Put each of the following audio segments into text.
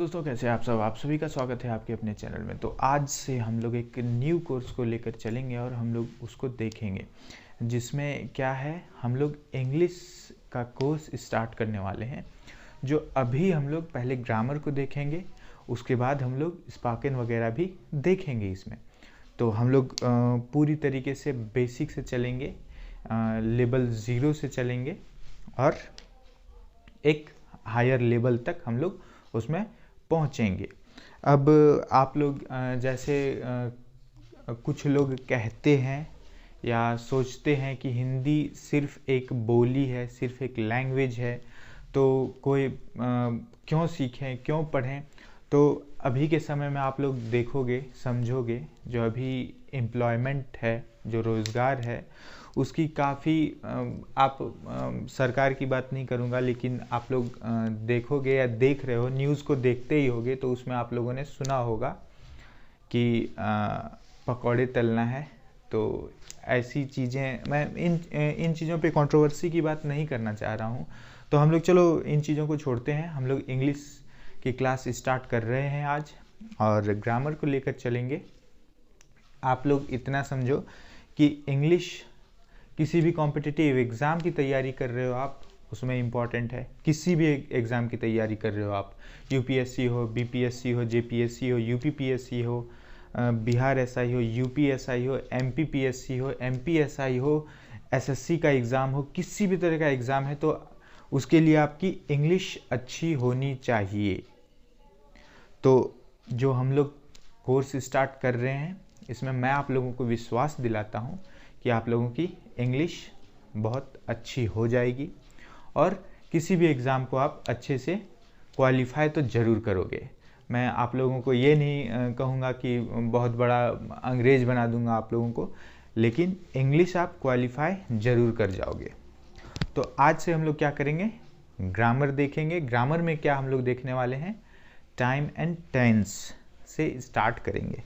दोस्तों, कैसे हैं आप सब। आप सभी का स्वागत है आपके अपने चैनल में। तो आज से हम लोग एक न्यू कोर्स को लेकर चलेंगे और हम लोग उसको देखेंगे, जिसमें क्या है, हम लोग इंग्लिश का कोर्स स्टार्ट करने वाले हैं। जो अभी हम लोग पहले ग्रामर को देखेंगे, उसके बाद हम लोग स्पोकन वगैरह भी देखेंगे इसमें। तो हम लोग पूरी तरीके से बेसिक से चलेंगे, लेवल 0 से चलेंगे और एक हायर लेवल तक हम लोग उसमें पहुंचेंगे। अब आप लोग जैसे कुछ लोग कहते हैं या सोचते हैं कि हिंदी सिर्फ एक बोली है, सिर्फ एक लैंग्वेज है, तो कोई क्यों सीखें, क्यों पढ़ें। तो अभी के समय में आप लोग देखोगे, समझोगे, जो अभी एम्प्लॉयमेंट है, जो रोज़गार है, उसकी काफ़ी आप सरकार की बात नहीं करूँगा, लेकिन आप लोग देखोगे या देख रहे हो, न्यूज़ को देखते ही होगे, तो उसमें आप लोगों ने सुना होगा कि पकौड़े तलना है। तो ऐसी चीज़ें, मैं इन चीज़ों पे कंट्रोवर्सी की बात नहीं करना चाह रहा हूँ। तो हम लोग चलो इन चीज़ों को छोड़ते हैं, हम लोग इंग्लिश की क्लास स्टार्ट कर रहे हैं आज और ग्रामर को लेकर चलेंगे। आप लोग इतना समझो कि इंग्लिश किसी भी कॉम्पिटिटिव एग्ज़ाम की तैयारी कर रहे हो आप, उसमें इम्पॉर्टेंट है। किसी भी एग्ज़ाम की तैयारी कर रहे हो आप, यूपीएससी हो, बीपीएससी हो, जेपीएससी हो, यूपीपीएससी हो, बिहार एसआई हो, यूपीएसआई हो, एमपीपीएससी हो, एमपीएसआई हो, एसएससी का एग्ज़ाम हो, किसी भी तरह का एग्ज़ाम है, तो उसके लिए आपकी इंग्लिश अच्छी होनी चाहिए। तो जो हम लोग कोर्स स्टार्ट कर रहे हैं, इसमें मैं आप लोगों को विश्वास दिलाता हूँ कि आप लोगों की इंग्लिश बहुत अच्छी हो जाएगी और किसी भी एग्ज़ाम को आप अच्छे से क्वालिफाई तो ज़रूर करोगे। मैं आप लोगों को ये नहीं कहूँगा कि बहुत बड़ा अंग्रेज बना दूँगा आप लोगों को, लेकिन इंग्लिश आप क्वालिफाई ज़रूर कर जाओगे। तो आज से हम लोग क्या करेंगे, ग्रामर देखेंगे। ग्रामर में क्या हम लोग देखने वाले हैं, टाइम एंड टेंस से स्टार्ट करेंगे।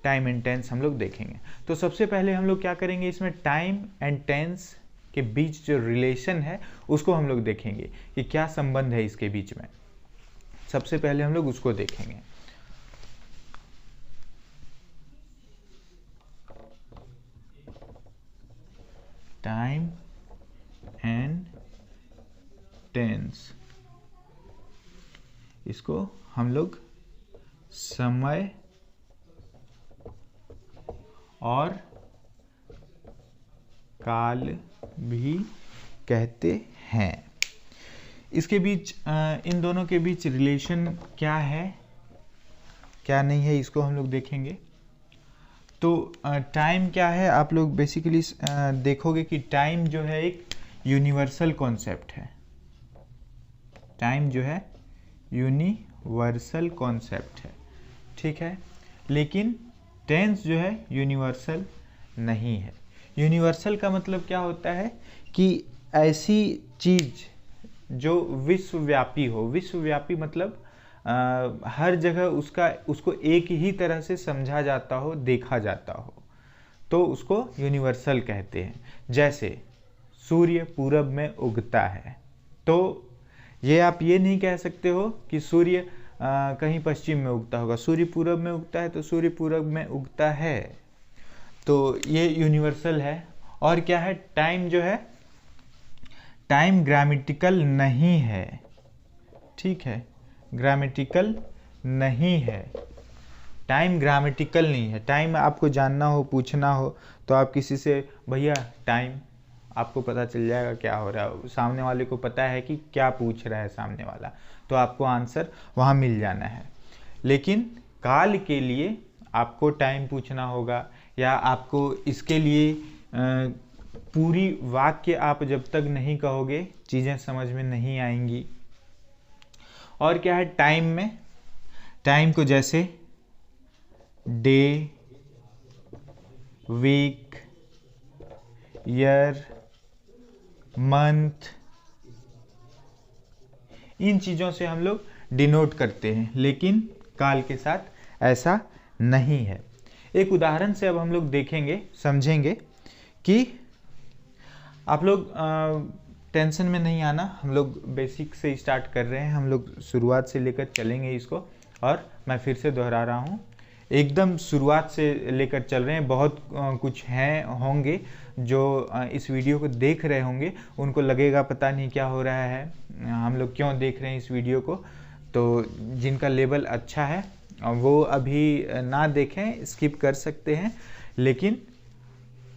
टाइम एंड टेंस हम लोग देखेंगे। तो सबसे पहले हम लोग क्या करेंगे, इसमें टाइम एंड टेंस के बीच जो रिलेशन है उसको हम लोग देखेंगे कि क्या संबंध है इसके बीच में। सबसे पहले हम लोग उसको देखेंगे। टाइम एंड टेंस, इसको हम लोग समय और काल भी कहते हैं। इसके बीच इन दोनों के बीच रिलेशन क्या है, क्या नहीं है, इसको हम लोग देखेंगे। तो टाइम क्या है, आप लोग बेसिकली देखोगे कि टाइम जो है एक यूनिवर्सल कॉन्सेप्ट है। टाइम जो है यूनिवर्सल कॉन्सेप्ट है, ठीक है। लेकिन टेंस जो है यूनिवर्सल नहीं है। यूनिवर्सल का मतलब क्या होता है कि ऐसी चीज़ जो विश्वव्यापी हो। विश्वव्यापी मतलब हर जगह उसको एक ही तरह से समझा जाता हो, देखा जाता हो, तो उसको यूनिवर्सल कहते हैं। जैसे सूर्य पूरब में उगता है, तो ये आप ये नहीं कह सकते हो कि सूर्य कहीं पश्चिम में उगता होगा। सूर्य पूरब में उगता है तो सूर्य पूरब में उगता है, तो ये यूनिवर्सल है। और क्या है, टाइम जो है, टाइम ग्रामेटिकल नहीं है, ठीक है, ग्रामेटिकल नहीं है। टाइम ग्रामेटिकल नहीं है। टाइम आपको जानना हो, पूछना हो, तो आप किसी से, भैया टाइम, आपको पता चल जाएगा क्या हो रहा है। सामने वाले को पता है कि क्या पूछ रहा है सामने वाला, तो आपको आंसर वहाँ मिल जाना है। लेकिन काल के लिए आपको टाइम पूछना होगा, या आपको इसके लिए पूरी वाक्य आप जब तक नहीं कहोगे, चीज़ें समझ में नहीं आएंगी। और क्या है टाइम में, टाइम को जैसे डे, वीक, ईयर, मंथ, इन चीज़ों से हम लोग डिनोट करते हैं, लेकिन काल के साथ ऐसा नहीं है। एक उदाहरण से अब हम लोग देखेंगे, समझेंगे कि आप लोग टेंशन में नहीं आना, हम लोग बेसिक से स्टार्ट कर रहे हैं, हम लोग शुरुआत से लेकर चलेंगे इसको। और मैं फिर से दोहरा रहा हूँ, एकदम शुरुआत से लेकर चल रहे हैं। बहुत कुछ हैं होंगे जो इस वीडियो को देख रहे होंगे, उनको लगेगा पता नहीं क्या हो रहा है, हम लोग क्यों देख रहे हैं इस वीडियो को। तो जिनका लेवल अच्छा है वो अभी ना देखें, स्किप कर सकते हैं। लेकिन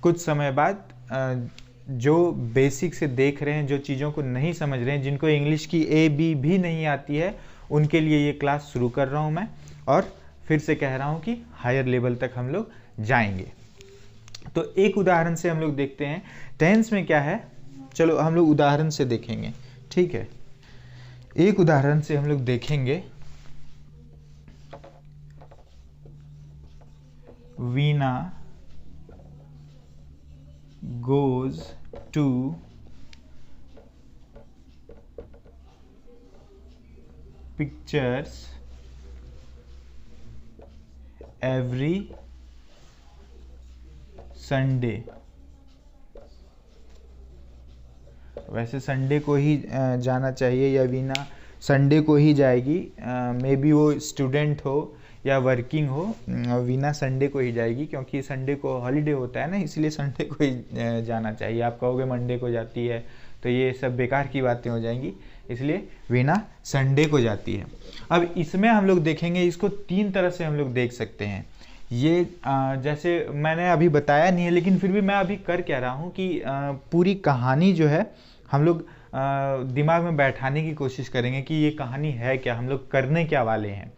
कुछ समय बाद जो बेसिक से देख रहे हैं, जो चीज़ों को नहीं समझ रहे हैं, जिनको इंग्लिश की A-B भी नहीं आती है, उनके लिए ये क्लास शुरू कर रहा हूँ मैं। और फिर से कह रहा हूँ कि हायर लेवल तक हम लोग जाएंगे। तो एक उदाहरण से हम लोग देखते हैं टेंस में क्या है। चलो हम लोग उदाहरण से देखेंगे, ठीक है। एक उदाहरण से हम लोग देखेंगे, Veena goes to pictures every Sunday। वैसे संडे को ही जाना चाहिए, या वीना संडे को ही जाएगी। मे बी वो स्टूडेंट हो या वर्किंग हो, वीना संडे को ही जाएगी, क्योंकि संडे को हॉलीडे होता है ना, इसलिए संडे को ही जाना चाहिए। आप कहोगे मंडे को जाती है, तो ये सब बेकार की बातें हो जाएंगी, इसलिए वीना संडे को जाती है। अब इसमें हम लोग देखेंगे, इसको 3 तरह से हम लोग देख सकते हैं। ये जैसे मैंने अभी बताया नहीं है, लेकिन फिर भी मैं अभी कर क्या रहा हूँ कि पूरी कहानी जो है हम लोग दिमाग में बैठाने की कोशिश करेंगे कि ये कहानी है क्या, हम लोग करने क्या वाले हैं।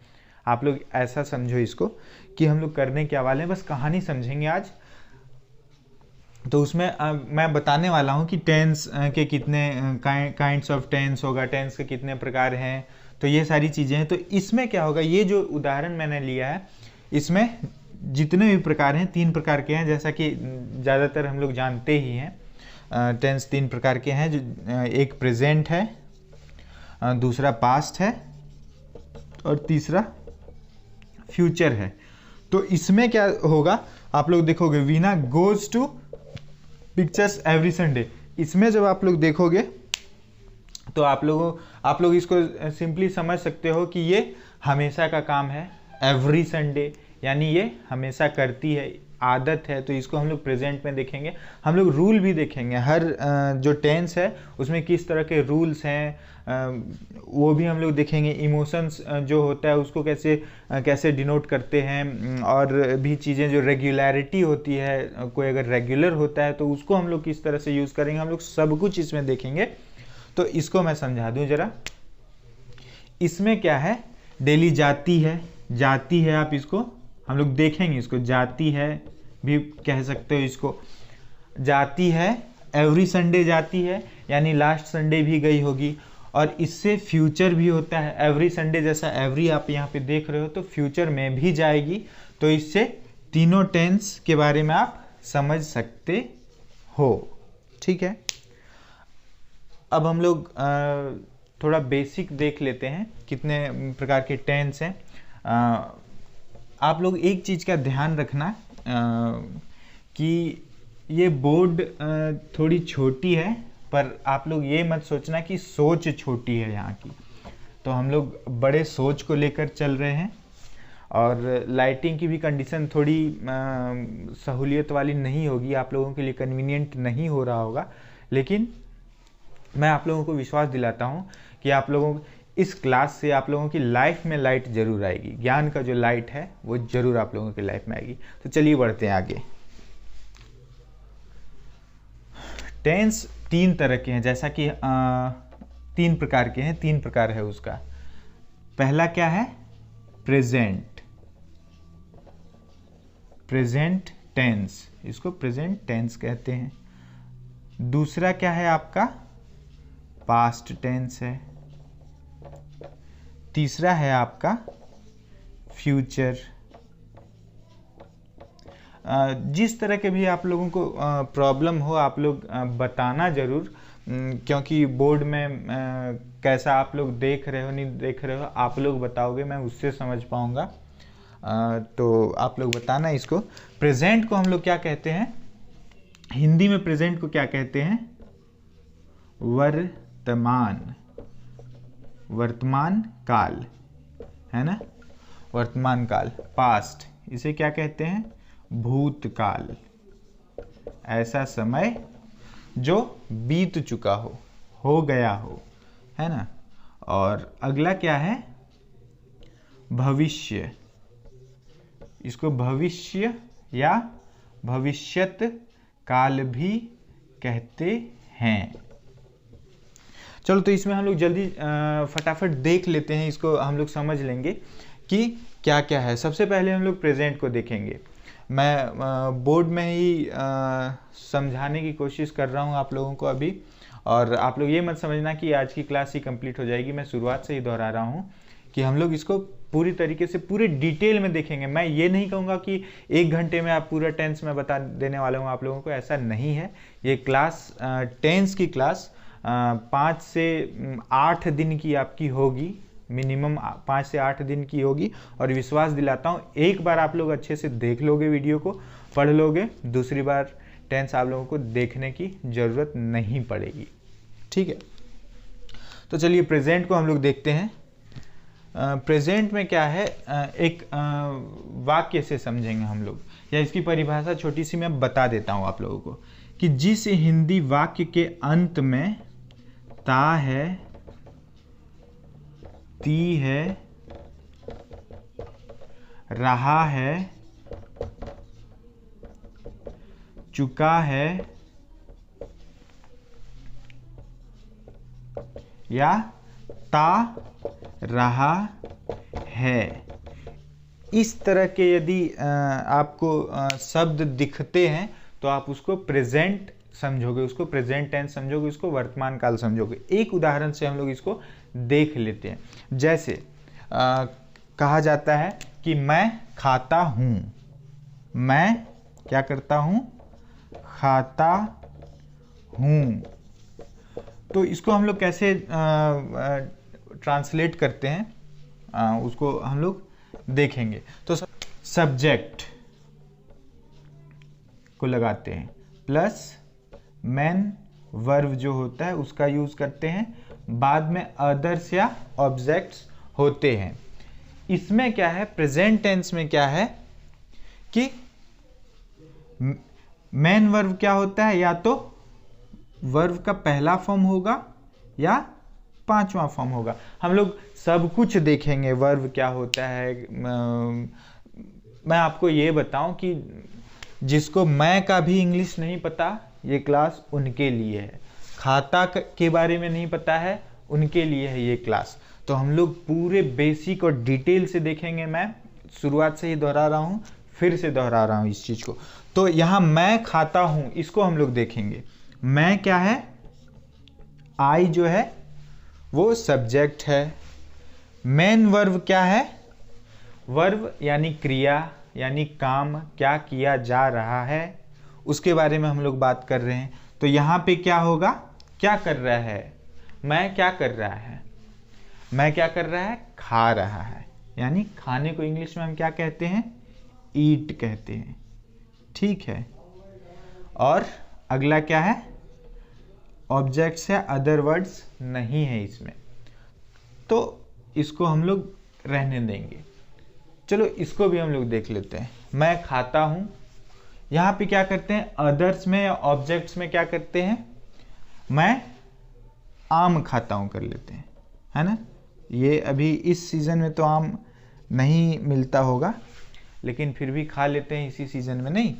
आप लोग ऐसा समझो इसको कि हम लोग करने क्या वाले हैं, बस कहानी समझेंगे आज। तो उसमें मैं बताने वाला हूँ कि टेंस के कितने काइंड्स ऑफ टेंस होगा, टेंस के कितने प्रकार हैं, तो ये सारी चीज़ें हैं। तो इसमें क्या होगा, ये जो उदाहरण मैंने लिया है, इसमें जितने भी प्रकार हैं 3 प्रकार के हैं, जैसा कि ज़्यादातर हम लोग जानते ही हैं। टेंस 3 प्रकार के हैं, जो एक प्रेजेंट है, दूसरा पास्ट है, और तीसरा फ्यूचर है। तो इसमें क्या होगा, आप लोग देखोगे Veena goes to pictures every Sunday. इसमें जब आप लोग देखोगे तो आप लोग इसको सिंपली समझ सकते हो कि ये हमेशा का काम है, एवरी संडे, यानी ये हमेशा करती है, आदत है। तो इसको हम लोग प्रेजेंट में देखेंगे। हम लोग रूल भी देखेंगे, हर जो टेंस है उसमें किस तरह के रूल्स हैं, वो भी हम लोग देखेंगे। इमोशंस जो होता है उसको कैसे डिनोट करते हैं, और भी चीज़ें जो रेगुलरिटी होती है, कोई अगर रेगुलर होता है तो उसको हम लोग किस तरह से यूज़ करेंगे, हम लोग सब कुछ इसमें देखेंगे। तो इसको मैं समझा दूं जरा। इसमें क्या है, डेली जाती है, आप इसको हम लोग देखेंगे, इसको जाती है भी कह सकते हो, इसको जाती है, एवरी संडे जाती है, यानी लास्ट संडे भी गई होगी। और इससे फ्यूचर भी होता है, एवरी संडे जैसा एवरी आप यहाँ पे देख रहे हो, तो फ्यूचर में भी जाएगी। तो इससे तीनों टेंस के बारे में आप समझ सकते हो, ठीक है। अब हम लोग थोड़ा बेसिक देख लेते हैं, कितने प्रकार के टेंस हैं। आप लोग एक चीज़ का ध्यान रखना कि ये बोर्ड थोड़ी छोटी है, पर आप लोग ये मत सोचना कि सोच छोटी है यहाँ की। तो हम लोग बड़े सोच को लेकर चल रहे हैं, और लाइटिंग की भी कंडीशन थोड़ी सहूलियत वाली नहीं होगी, आप लोगों के लिए कन्वीनियंट नहीं हो रहा होगा। लेकिन मैं आप लोगों को विश्वास दिलाता हूँ कि आप लोगों इस क्लास से आप लोगों की लाइफ में लाइट जरूर आएगी, ज्ञान का जो लाइट है वो जरूर आप लोगों की लाइफ में आएगी। तो चलिए बढ़ते हैं आगे। टेंस 3 तरह के हैं, जैसा कि 3 प्रकार के हैं, 3 प्रकार है उसका। पहला क्या है, प्रेजेंट, प्रेजेंट टेंस, इसको प्रेजेंट टेंस कहते हैं। दूसरा क्या है आपका, पास्ट टेंस है। तीसरा है आपका फ्यूचर। जिस तरह के भी आप लोगों को प्रॉब्लम हो, आप लोग बताना ज़रूर, क्योंकि बोर्ड में कैसा आप लोग देख रहे हो नहीं देख रहे हो, आप लोग बताओगे, मैं उससे समझ पाऊँगा। तो आप लोग बताना इसको। प्रेजेंट को हम लोग क्या कहते हैं, हिंदी में प्रेजेंट को क्या कहते हैं, वर्तमान, वर्तमान काल है ना, वर्तमान काल, पास्ट, इसे क्या कहते हैं, भूतकाल, ऐसा समय जो बीत चुका हो गया हो, है ना। और अगला क्या है, भविष्य, इसको भविष्य या भविष्यत काल भी कहते हैं। चलो तो इसमें हम लोग जल्दी फटाफट देख लेते हैं, इसको हम लोग समझ लेंगे कि क्या क्या है। सबसे पहले हम लोग प्रेजेंट को देखेंगे। मैं बोर्ड में ही समझाने की कोशिश कर रहा हूँ आप लोगों को अभी, और आप लोग ये मत समझना कि आज की क्लास ही कंप्लीट हो जाएगी। मैं शुरुआत से ही दोहरा रहा हूँ कि हम लोग इसको पूरी तरीके से पूरे डिटेल में देखेंगे। मैं ये नहीं कहूँगा कि 1 घंटे में आप पूरा टेंस में बता देने वाला हूँ आप लोगों को, ऐसा नहीं है। ये क्लास टेंस की क्लास 5 से 8 दिन की आपकी होगी, मिनिमम 5 से 8 दिन की होगी। और विश्वास दिलाता हूँ एक बार आप लोग अच्छे से देख लोगे, वीडियो को पढ़ लोगे, दूसरी बार टेंस आप लोगों को देखने की ज़रूरत नहीं पड़ेगी, ठीक है। तो चलिए प्रेजेंट को हम लोग देखते हैं। प्रेजेंट में क्या है, एक वाक्य से समझेंगे हम लोग, या इसकी परिभाषा छोटी सी मैं बता देता हूँ आप लोगों को, कि जिस हिंदी वाक्य के अंत में ता है, ती है, रहा है, चुका है या ता रहा है, इस तरह के यदि आपको शब्द दिखते हैं तो आप उसको प्रेजेंट समझोगे, उसको प्रेजेंट टेंस समझोगे, उसको वर्तमान काल समझोगे। एक उदाहरण से हम लोग इसको देख लेते हैं। जैसे कहा जाता है कि मैं खाता हूँ, मैं क्या करता हूँ, खाता हूँ। तो इसको हम लोग कैसे ट्रांसलेट करते हैं, उसको हम लोग देखेंगे। तो सब्जेक्ट को लगाते हैं प्लस मेन वर्ब जो होता है उसका यूज करते हैं, बाद में अदर्स या ऑब्जेक्ट्स होते हैं। इसमें क्या है, प्रेजेंट टेंस में क्या है कि मेन वर्ब क्या होता है, या तो वर्ब का पहला फॉर्म होगा या 5वां फॉर्म होगा। हम लोग सब कुछ देखेंगे, वर्ब क्या होता है। मैं आपको ये बताऊं कि जिसको मैं का भी इंग्लिश नहीं पता, ये क्लास उनके लिए है। खाता के बारे में नहीं पता है, उनके लिए है ये क्लास। तो हम लोग पूरे बेसिक और डिटेल से देखेंगे। मैं शुरुआत से ही दोहरा रहा हूँ, फिर से दोहरा रहा हूँ इस चीज़ को। तो यहाँ मैं खाता हूँ, इसको हम लोग देखेंगे। मैं क्या है, आई जो है वो सब्जेक्ट है। मेन वर्ब क्या है, वर्ब यानी क्रिया यानी काम, क्या किया जा रहा है उसके बारे में हम लोग बात कर रहे हैं। तो यहाँ पे क्या होगा, क्या कर रहा है, मैं क्या कर रहा है, मैं क्या कर रहा है, खा रहा है। यानी खाने को इंग्लिश में हम क्या कहते हैं, ईट कहते हैं, ठीक है। और अगला क्या है, ऑब्जेक्ट्स है, अदर वर्ड्स नहीं है इसमें, तो इसको हम लोग रहने देंगे। चलो इसको भी हम लोग देख लेते हैं। मैं खाता हूँ, यहाँ पे क्या करते हैं, अदर्स में या ऑब्जेक्ट्स में क्या करते हैं, मैं आम खाता हूँ कर लेते हैं, है ना। ये अभी इस सीज़न में तो आम नहीं मिलता होगा, लेकिन फिर भी खा लेते हैं इसी सीज़न में, नहीं।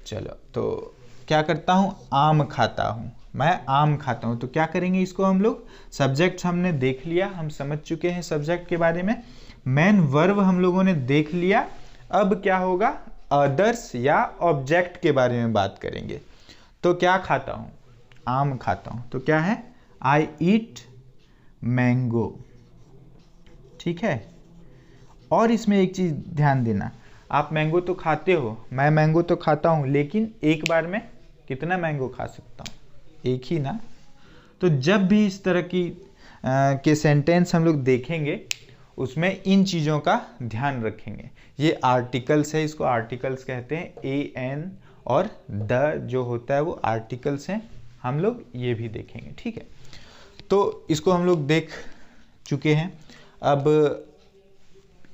चलो तो क्या करता हूँ, आम खाता हूँ, मैं आम खाता हूँ। तो क्या करेंगे, इसको हम लोग, सब्जेक्ट हमने देख लिया, हम समझ चुके हैं सब्जेक्ट के बारे में। मेन वर्ब हम लोगों ने देख लिया। अब क्या होगा, अदर्स या ऑब्जेक्ट के बारे में बात करेंगे। तो क्या खाता हूँ, आम खाता हूँ, तो क्या है, आई ईट मैंगो, ठीक है। और इसमें एक चीज़ ध्यान देना, आप मैंगो तो खाते हो, मैं मैंगो तो खाता हूँ, लेकिन एक बार में कितना मैंगो खा सकता हूँ, एक ही ना। तो जब भी इस तरह की के सेंटेंस हम लोग देखेंगे, उसमें इन चीज़ों का ध्यान रखेंगे। ये आर्टिकल्स है, इसको आर्टिकल्स कहते हैं। ए एन और द जो होता है वो आर्टिकल्स हैं, हम लोग ये भी देखेंगे, ठीक है। तो इसको हम लोग देख चुके हैं। अब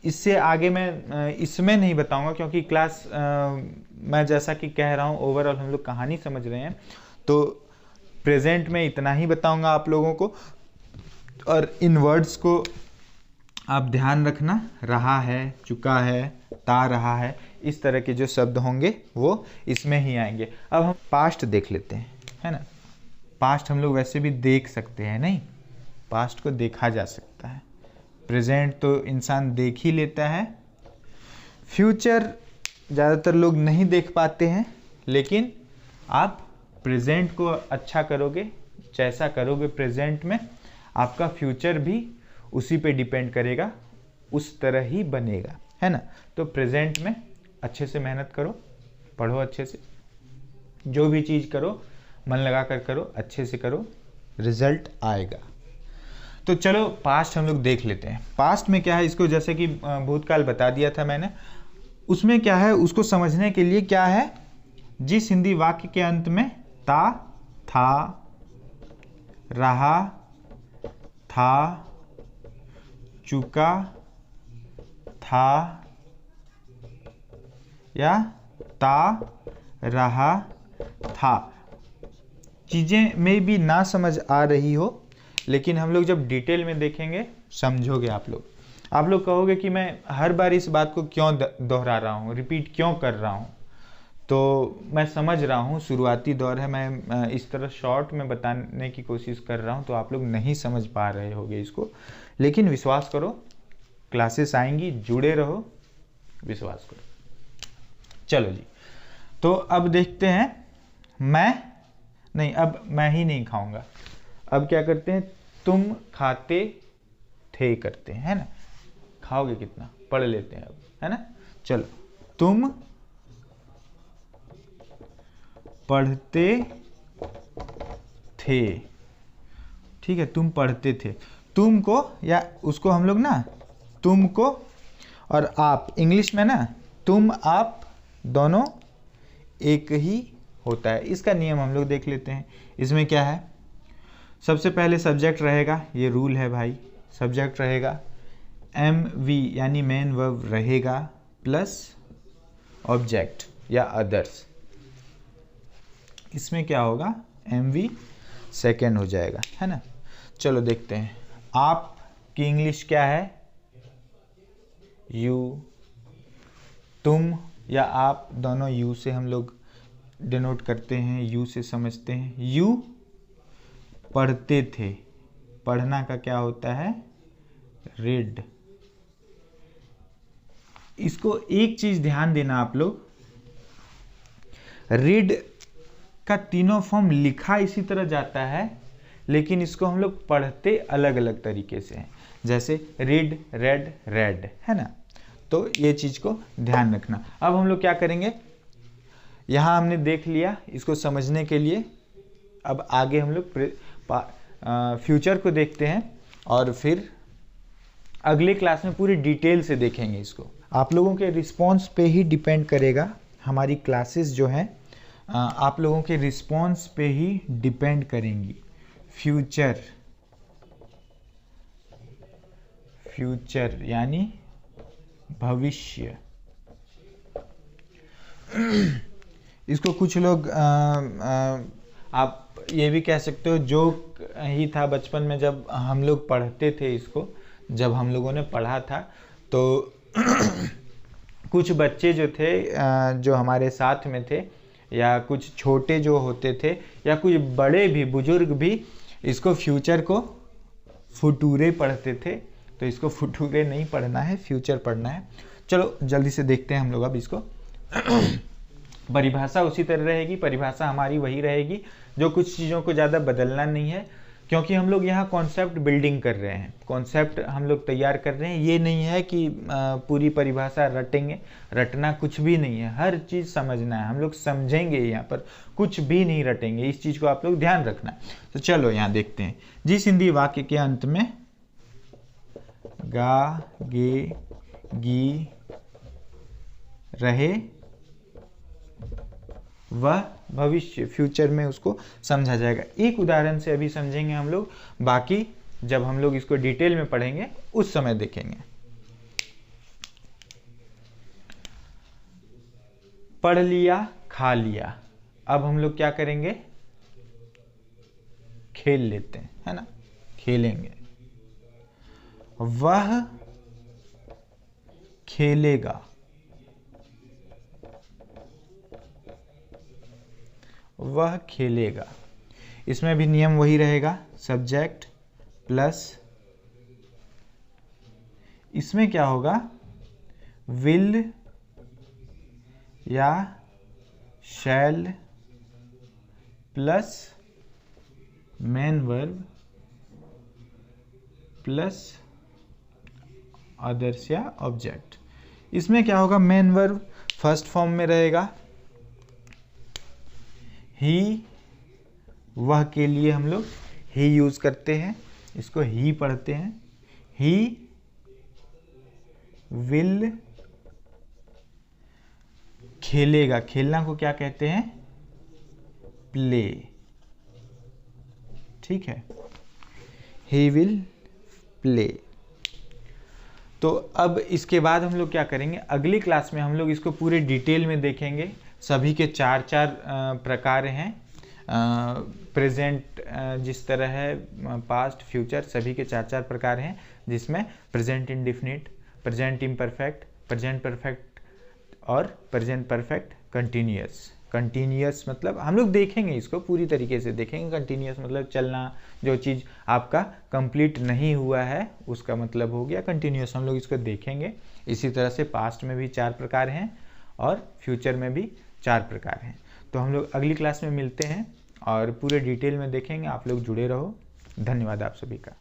इससे आगे मैं इसमें नहीं बताऊंगा, क्योंकि क्लास मैं जैसा कि कह रहा हूँ ओवरऑल हम लोग कहानी समझ रहे हैं, तो प्रेजेंट में इतना ही बताऊंगा आप लोगों को। और इन वर्ड्स को आप ध्यान रखना, रहा है, चुका है, ता रहा है, इस तरह के जो शब्द होंगे वो इसमें ही आएंगे। अब हम पास्ट देख लेते हैं, है ना। पास्ट हम लोग वैसे भी देख सकते हैं, नहीं, पास्ट को देखा जा सकता है। प्रेजेंट तो इंसान देख ही लेता है। फ्यूचर ज़्यादातर लोग नहीं देख पाते हैं, लेकिन आप प्रेजेंट को अच्छा करोगे, जैसा करोगे प्रेजेंट में, आपका फ्यूचर भी उसी पे डिपेंड करेगा, उस तरह ही बनेगा, है ना। तो प्रेजेंट में अच्छे से मेहनत करो, पढ़ो अच्छे से, जो भी चीज़ करो मन लगा कर करो, अच्छे से करो, रिजल्ट आएगा। तो चलो पास्ट हम लोग देख लेते हैं। पास्ट में क्या है, इसको जैसे कि भूतकाल बता दिया था मैंने, उसमें क्या है उसको समझने के लिए क्या है, जिस हिंदी वाक्य के अंत में ता, था, रहा, था, चुका, था या ता, रहा, था, चीज़ें में भी ना समझ आ रही हो, लेकिन हम लोग जब डिटेल में देखेंगे समझोगे आप लोग कहोगे कि मैं हर बार इस बात को क्यों दोहरा रहा हूँ, रिपीट क्यों कर रहा हूँ। तो मैं समझ रहा हूँ शुरुआती दौर है, मैं इस तरह शॉर्ट में बताने की कोशिश कर रहा हूँ, तो आप लोग नहीं समझ पा रहे होगे इसको, लेकिन विश्वास करो, क्लासेस आएंगी, जुड़े रहो, विश्वास करो। चलो जी, तो अब देखते हैं। अब मैं ही नहीं खाऊंगा, अब क्या करते हैं, तुम खाते थे करते हैं, है ना। खाओगे कितना, पढ़ लेते हैं अब, है ना। चलो, तुम पढ़ते थे, ठीक है, तुम पढ़ते थे। तुमको या उसको हम लोग ना, तुमको और आप, इंग्लिश में ना तुम आप दोनों एक ही होता है। इसका नियम हम लोग देख लेते हैं। इसमें क्या है, सबसे पहले सब्जेक्ट रहेगा, ये रूल है भाई, सब्जेक्ट रहेगा, MV यानी मेन वर्ब रहेगा, प्लस ऑब्जेक्ट या अदर्स। इसमें क्या होगा, MV सेकेंड हो जाएगा, है ना। चलो देखते हैं, आप की इंग्लिश क्या है, यू, तुम या आप दोनों यू से हम लोग डिनोट करते हैं, यू से समझते हैं। यू पढ़ते थे, पढ़ना का क्या होता है, रीड। इसको एक चीज ध्यान देना आप लोग, रीड का तीनों फॉर्म लिखा इसी तरह जाता है, लेकिन इसको हम लोग पढ़ते अलग अलग तरीके से हैं, जैसे रीड, रेड, रेड, है ना। तो ये चीज को ध्यान रखना। अब हम लोग क्या करेंगे, यहाँ हमने देख लिया, इसको समझने के लिए अब आगे हम लोग फ्यूचर को देखते हैं, और फिर अगले क्लास में पूरी डिटेल से देखेंगे इसको। आप लोगों के रिस्पॉन्स पे ही डिपेंड करेगा, हमारी क्लासेस जो हैं आप लोगों के रिस्पॉन्स पे ही डिपेंड करेंगी। फ्यूचर, फ्यूचर यानी भविष्य। इसको कुछ लोग आप ये भी कह सकते हो, जोक ही था बचपन में जब हम लोग पढ़ते थे इसको, जब हम लोगों ने पढ़ा था तो कुछ बच्चे जो थे जो हमारे साथ में थे, या कुछ छोटे जो होते थे, या कुछ बड़े भी, बुजुर्ग भी इसको फ्यूचर को फुटूरे पढ़ते थे। तो इसको फुटूरे नहीं पढ़ना है, फ्यूचर पढ़ना है। चलो जल्दी से देखते हैं हम लोग अब इसको। परिभाषा उसी तरह रहेगी, परिभाषा हमारी वही रहेगी, जो कुछ चीज़ों को ज़्यादा बदलना नहीं है, क्योंकि हम लोग यहाँ कॉन्सेप्ट बिल्डिंग कर रहे हैं, कॉन्सेप्ट हम लोग तैयार कर रहे हैं। ये नहीं है कि पूरी परिभाषा रटेंगे, रटना कुछ भी नहीं है, हर चीज़ समझना है, हम लोग समझेंगे, यहाँ पर कुछ भी नहीं रटेंगे, इस चीज़ को आप लोग ध्यान रखना। तो चलो यहाँ देखते हैं, जिस हिंदी वाक्य के अंत में गा, गे, गी, रहे, वह भविष्य फ्यूचर में उसको समझा जाएगा। एक उदाहरण से अभी समझेंगे हम लोग, बाकी जब हम लोग इसको डिटेल में पढ़ेंगे उस समय देखेंगे। पढ़ लिया, खा लिया। अब हम लोग क्या करेंगे, खेल लेते हैं, है ना, खेलेंगे। वह खेलेगा, वह खेलेगा। इसमें भी नियम वही रहेगा, सब्जेक्ट प्लस, इसमें क्या होगा, विल या शैल plus main verb plus others या ऑब्जेक्ट। इसमें क्या होगा, मेन वर्ब फर्स्ट फॉर्म में रहेगा, ही, वह के लिए हम लोग ही यूज करते हैं, इसको ही पढ़ते हैं। ही विल खेलेगा, खेलना को क्या कहते हैं, प्ले, ठीक है, ही विल प्ले। तो अब इसके बाद हम लोग क्या करेंगे, अगली क्लास में हम लोग इसको पूरे डिटेल में देखेंगे। सभी के चार प्रकार हैं, प्रेजेंट जिस तरह है, पास्ट, फ्यूचर, सभी के चार प्रकार हैं, जिसमें present indefinite, present imperfect, present perfect और प्रेजेंट परफेक्ट कंटिन्यूअस। कंटिन्यूअस मतलब हम लोग देखेंगे, इसको पूरी तरीके से देखेंगे। कंटिन्यूअस मतलब चलना, जो चीज़ आपका कंप्लीट नहीं हुआ है उसका मतलब हो गया कंटिन्यूअस, हम लोग इसको देखेंगे। इसी तरह से पास्ट में भी 4 प्रकार हैं और फ्यूचर में भी 4 प्रकार हैं। तो हम लोग अगली क्लास में मिलते हैं और पूरे डिटेल में देखेंगे। आप लोग जुड़े रहो। धन्यवाद आप सभी का।